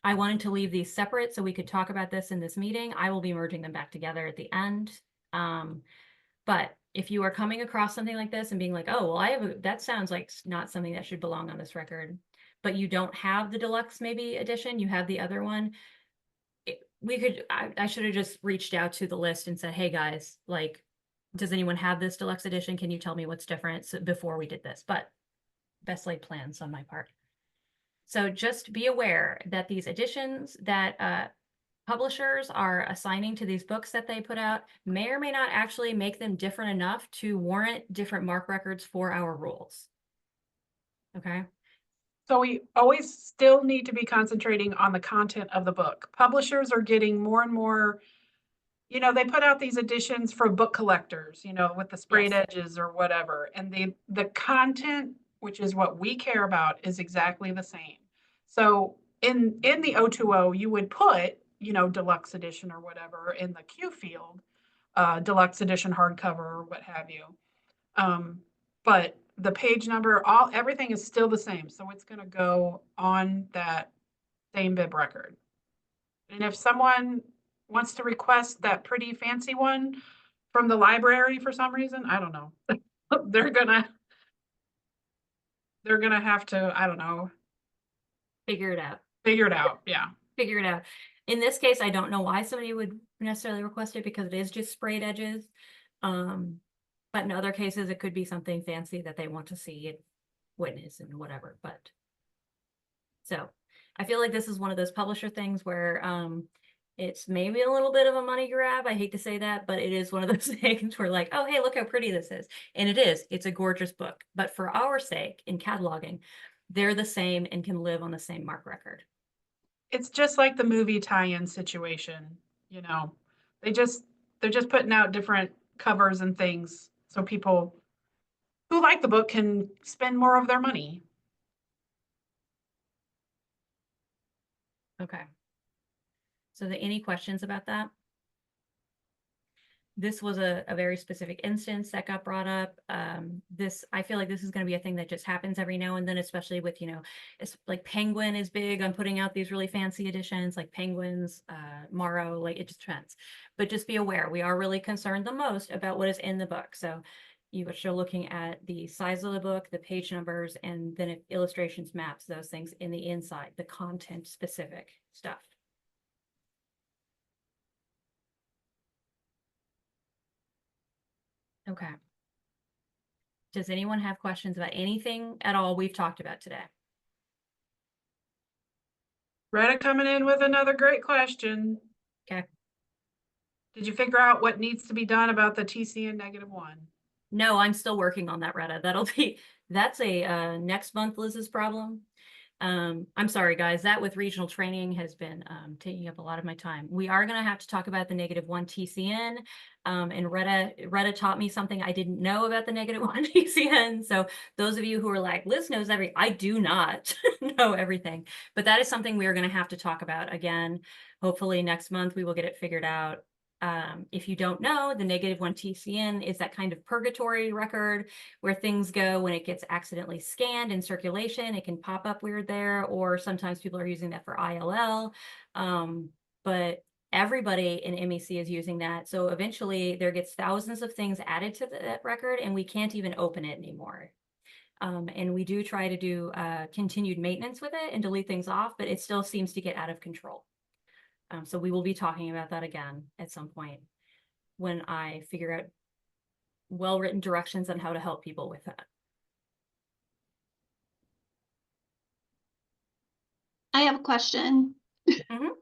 I wanted to leave these separate so we could talk about this in this meeting. I will be merging them back together at the end. But if you are coming across something like this and being like, oh, well, that sounds like not something that should belong on this record, but you don't have the deluxe maybe edition, you have the other one, I should have just reached out to the list and said, hey guys, like, does anyone have this deluxe edition? Can you tell me what's different before we did this? But best laid plans on my part. So just be aware that these editions that publishers are assigning to these books that they put out may or may not actually make them different enough to warrant different MARC records for our rules. Okay. So we always still need to be concentrating on the content of the book. Publishers are getting more and more, you know, they put out these editions for book collectors, you know, with the sprayed Yes. edges or whatever. And the content, which is what we care about, is exactly the same. So in the 020, you would put, you know, deluxe edition or whatever in the Q field, deluxe edition hardcover or what have you. But the page number, everything is still the same. So it's going to go on that same bib record. And if someone wants to request that pretty fancy one from the library for some reason, I don't know. they're gonna have to, I don't know, Figure it out. figure it out. Yeah. Figure it out. In this case, I don't know why somebody would necessarily request it because it is just sprayed edges. But in other cases, it could be something fancy that they want to see and witness and whatever. But so I feel like this is one of those publisher things where it's maybe a little bit of a money grab. I hate to say that, but it is one of those things where like, oh, hey, look how pretty this is. And it is. It's a gorgeous book. But for our sake in cataloging, they're the same and can live on the same MARC record. It's just like the movie tie-in situation, you know. They're just putting out different covers and things so people who like the book can spend more of their money. Okay. So any questions about that? This was a very specific instance that got brought up. I feel like this is going to be a thing that just happens every now and then, especially with, you know, it's like Penguin is big on putting out these really fancy editions like Penguins, Morrow, like it just depends. But just be aware, we are really concerned the most about what is in the book. So you are still looking at the size of the book, the page numbers, and then if illustrations, maps, those things in the inside, the content specific stuff. Okay. Does anyone have questions about anything at all we've talked about today? Retta coming in with another great question. Okay. Did you figure out what needs to be done about the TCN -1? No, I'm still working on that, Retta. That's a next month Liz's problem. I'm sorry, guys, that with regional training has been taking up a lot of my time. We are going to have to talk about the -1 TCN. And Retta taught me something I didn't know about the -1 TCN. So those of you who are like, Liz knows I do not know everything. But that is something we are going to have to talk about again. Hopefully next month we will get it figured out. If you don't know, the -1 TCN is that kind of purgatory record where things go when it gets accidentally scanned in circulation. It can pop up weird there, or sometimes people are using that for ILL. But everybody in MEC is using that. So eventually there gets thousands of things added to that record and we can't even open it anymore. And we do try to do continued maintenance with it and delete things off, but it still seems to get out of control. So we will be talking about that again at some point when I figure out well-written directions on how to help people with that. I have a question. Mhm.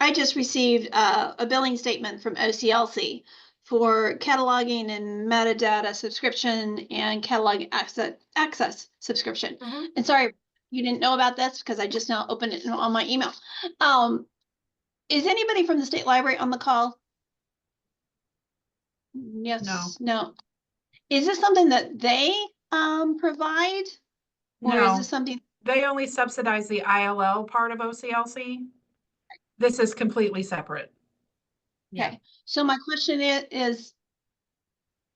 I just received a billing statement from OCLC for cataloging and metadata subscription and catalog access subscription. Mhm. And sorry, you didn't know about this because I just now opened it on my email. Is anybody from the state library on the call? Yes, no. Is this something that they provide? Or is No, this something? they only subsidize the ILL part of OCLC. This is completely separate. Yeah. Okay, so my question is,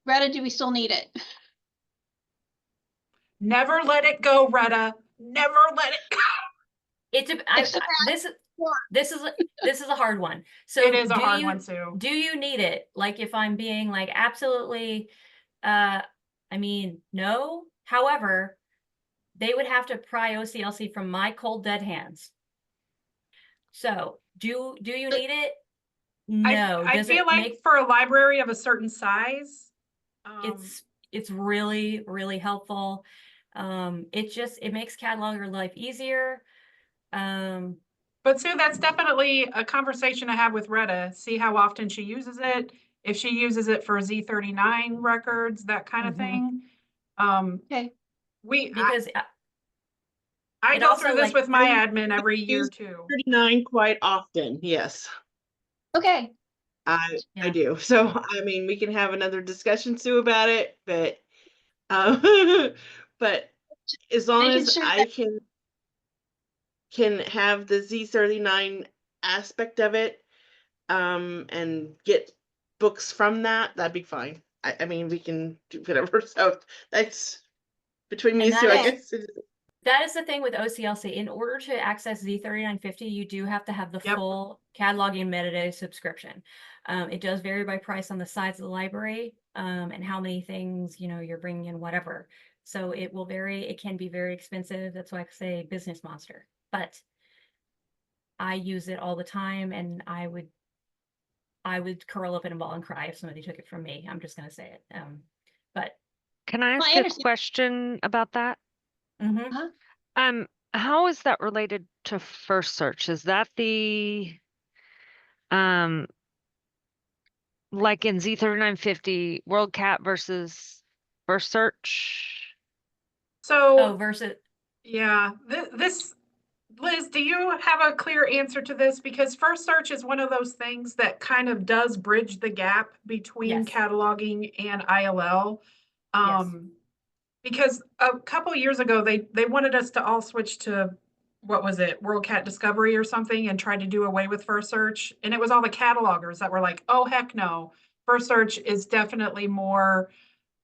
Retta, do we still need it? Never let it go, Retta. Never let it go. It's a, Extra this is one. this is a hard one. So It is a do hard you one, Sue. do you need it? Like if I'm being like absolutely, I mean, no. However, they would have to pry OCLC from my cold dead hands. So do you need it? No. I Does feel it like make for a library of a certain size, it's really, really helpful. It makes cataloger life easier. but Sue, that's definitely a conversation to have with Retta. See how often she uses it. If she uses it for Z39 records, that kind of Mhm. thing. Okay. Because I it go also, through this like, with my I admin every year use too. 39 quite often, yes. Okay. I Yeah. do. So I mean, we can have another discussion, Sue, about it, but but as long Making as sure I can have the Z39 aspect of it, and get books from that, that'd be fine. I mean, we can do whatever. So that's between me And and Sue, I that is- guess. that is the thing with OCLC. In order to access Z3950, you do have to have the Yep. full cataloging metadata subscription. It does vary by price on the size of the library, and how many things, you're bringing in, whatever. So it will vary. It can be very expensive. That's why I say business monster. But I use it all the time, and I would curl up in a ball and cry if somebody took it from me. I'm just gonna say it. But Can I Well, ask I a understand. question about that? mhm. How is that related to first search? Is that the um like in Z3950 WorldCat versus first search? So Versus yeah, this Liz, do you have a clear answer to this? Because first search is one of those things that kind of does bridge the gap between Yes. cataloging and ILL. Yes. Because a couple years ago, they wanted us to all switch to, what was it, WorldCat Discovery or something, and try to do away with first search. And it was all the catalogers that were like, oh, heck no. First search is definitely more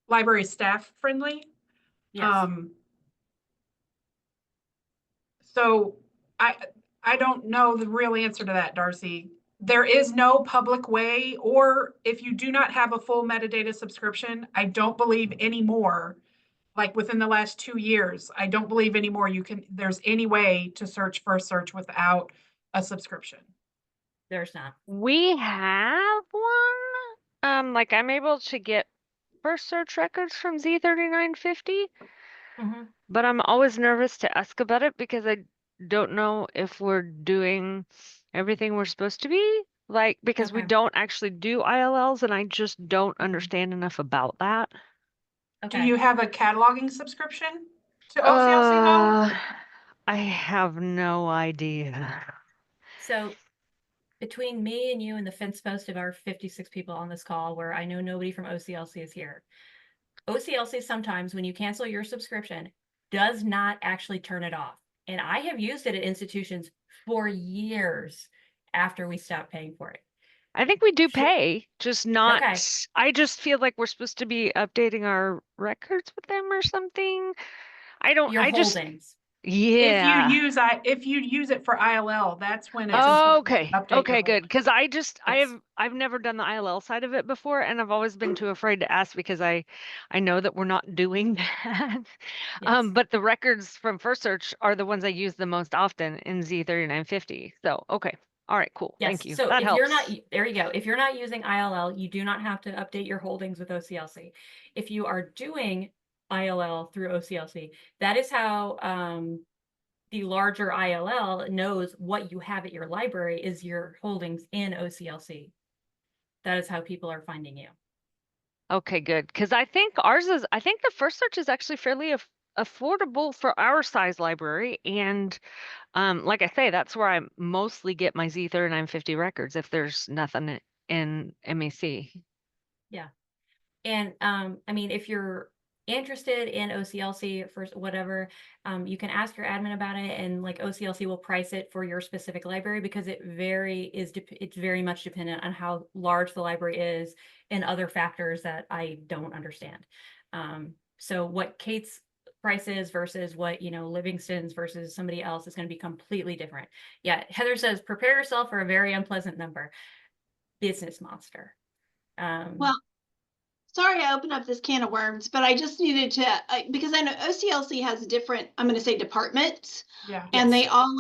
library staff friendly. Yes. So I don't know the real answer to that, Darcy. There is no public way, or if you do not have a full metadata subscription, I don't believe anymore, like within the last 2 years, I don't believe anymore there's any way to search first search without a subscription. There's not. We have one. Like I'm able to get first search records from Z3950, Mhm. but I'm always nervous to ask about it because I don't know if we're doing everything we're supposed to be. Like, because we Okay. don't actually do ILLs and I just don't Mhm. understand enough about that. Do Okay. you have a cataloging subscription to OCLC though? I have no idea. So between me and you and the fence post of our 56 people on this call, where I know nobody from OCLC is here, OCLC sometimes, when you cancel your subscription, does not actually turn it off. And I have used it at institutions for years after we stopped paying for it. I think we do Sure. pay, just not, Okay. I just feel like we're supposed to be updating our records with them or something. I don't, Your I just, holdings. yeah. If you use it for ILL, that's when it's important to Okay. update your Okay, good. holdings. Because Yes. I've never done the ILL side of it before, and I've always been too afraid to ask because I know that we're not doing that. Yes. But the records from First Search are the ones I use the most often in Z3950. So, okay. All right, cool. Yes. Thank you. So That if you're helps. not, there you go. If you're not using ILL, you do not have to update your holdings with OCLC. If you are doing ILL through OCLC, that is how the larger ILL knows what you have at your library is your holdings in OCLC. That is how people are finding you. Okay, good. Because I think I think the First Search is actually fairly affordable for our size library. And like I say, that's where I mostly get my Z3950 records if there's nothing in MEC. Yeah. And I mean, if you're interested in OCLC for whatever, you can ask your admin about it, and like OCLC will price it for your specific library because it's very much dependent on how large the library is and other factors that I don't understand. So what Kate's price is versus what, you know, Livingston's versus somebody else is going to be completely different. Yeah, Heather says, prepare yourself for a very unpleasant number. Business monster. Well, sorry I opened up this can of worms, but I just needed to, because I know OCLC has different, I'm going to say departments, Yeah. and they Yes. all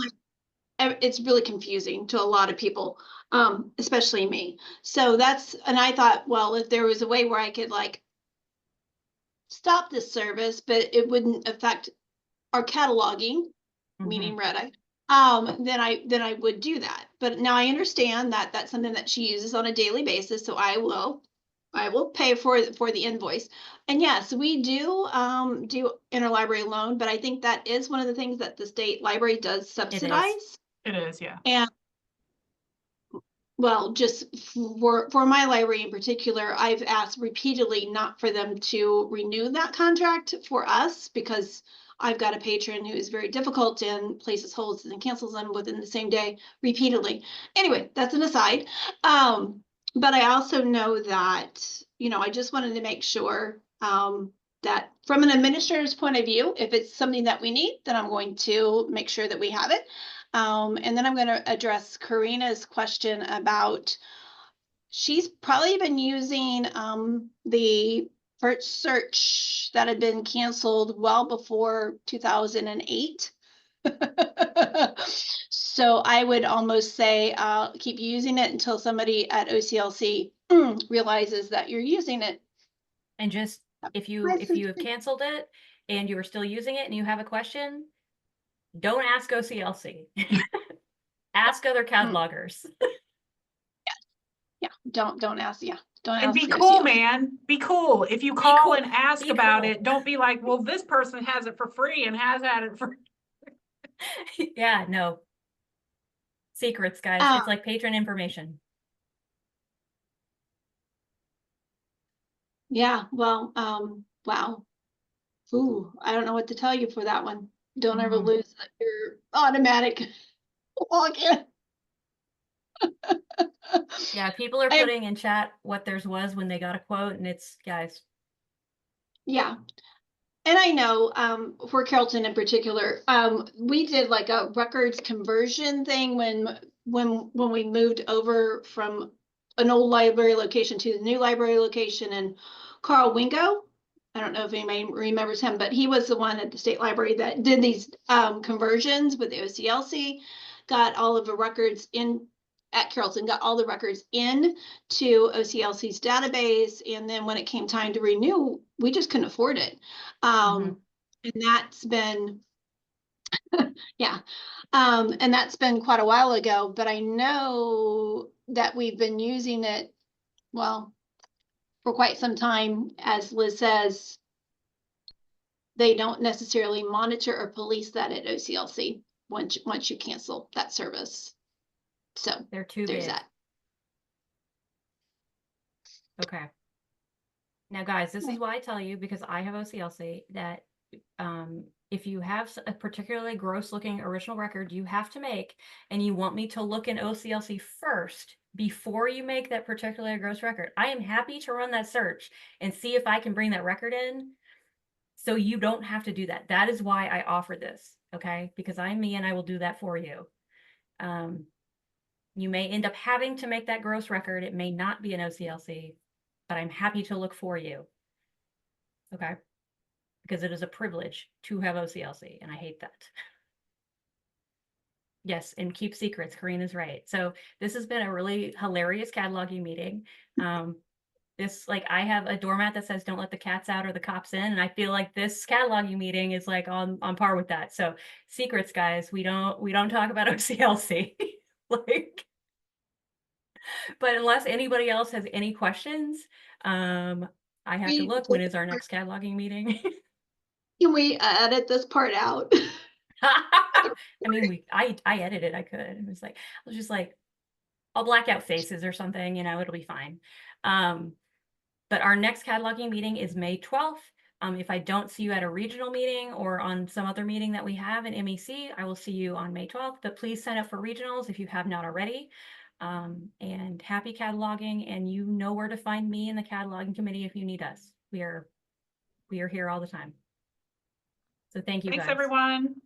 it's really confusing to a lot of people, especially me. So and I thought, well, if there was a way where I could like stop this service, but it wouldn't affect our cataloging, meaning Red Eye, then I would do that. But now I understand that that's something that she uses on a daily basis, so I will pay for the invoice. And yes, we do interlibrary loan, but I think that is one of the things that the state library does subsidize. It is, yeah. And well, just for my library in particular, I've asked repeatedly not for them to renew that contract for us because I've got a patron who is very difficult and places holds and cancels them within the same day repeatedly. Anyway, that's an aside. But I also know that, you know, I just wanted to make sure that from an administrator's point of view, if it's something that we need, then I'm going to make sure that we have it. And then I'm going to address Karina's question about, she's probably been using the first search that had been canceled well before 2008. So I would almost say keep using it until somebody at OCLC realizes that you're using it. And just if you have canceled it and you are still using it and you have a question, don't ask OCLC. Ask other catalogers. Yeah, don't ask. Yeah, don't And ask. be the cool, OCLC. man. Be cool. If you call cool. and ask Be about cool. it, don't be like, well, this person has it for free and has had it for. Yeah, no. Secrets, guys. It's like patron information. Yeah, well, wow. Ooh, I don't know what to tell you for that one. Don't ever lose your automatic login. Yeah, people are putting in chat what theirs was when they got a quote, and it's, guys. Yeah. And I know for Carrollton in particular, we did like a records conversion thing when we moved over from an old library location to the new library location. And Carl Wingo, I don't know if anybody remembers him, but he was the one at the state library that did these conversions with the OCLC, got all of the records in at Carrollton, got all the records in to OCLC's database. And then when it came time to renew, we just couldn't afford it. And that's been, yeah. And that's been quite a while ago, but I know that we've been using it, well, for quite some time. As Liz says, they don't necessarily monitor or police that at OCLC once you cancel that service. So they're too there's big. that. Okay. Now, guys, this is why I tell you, because I have OCLC, that if you have a particularly gross looking original record you have to make, and you want me to look in OCLC first before you make that particularly gross record, I am happy to run that search and see if I can bring that record in. So you don't have to do that. That is why I offer this, okay? Because I'm me and I will do that for you. You may end up having to make that gross record. It may not be an OCLC, but I'm happy to look for you, okay? Because it is a privilege to have OCLC, and I hate that. Yes, and keep secrets. Karina's right. So this has been a really hilarious cataloging meeting. I have a doormat that says don't let the cats out or the cops in, and I feel like this cataloging meeting is like on par with that. So secrets, guys, we don't talk about OCLC. Like, but unless anybody else has any questions, I have to look. When is our next cataloging meeting? Can we edit this part out? I mean, I edited. I could. It was like, I was just like, I'll black out faces or something, you know, it'll be fine. But our next cataloging meeting is May 12th. If I don't see you at a regional meeting or on some other meeting that we have in MEC, I will see you on May 12th, but please sign up for regionals if you have not already. And happy cataloging, and you know where to find me in the cataloging committee if you need us. We are here all the time. So thank you Thanks, guys. everyone.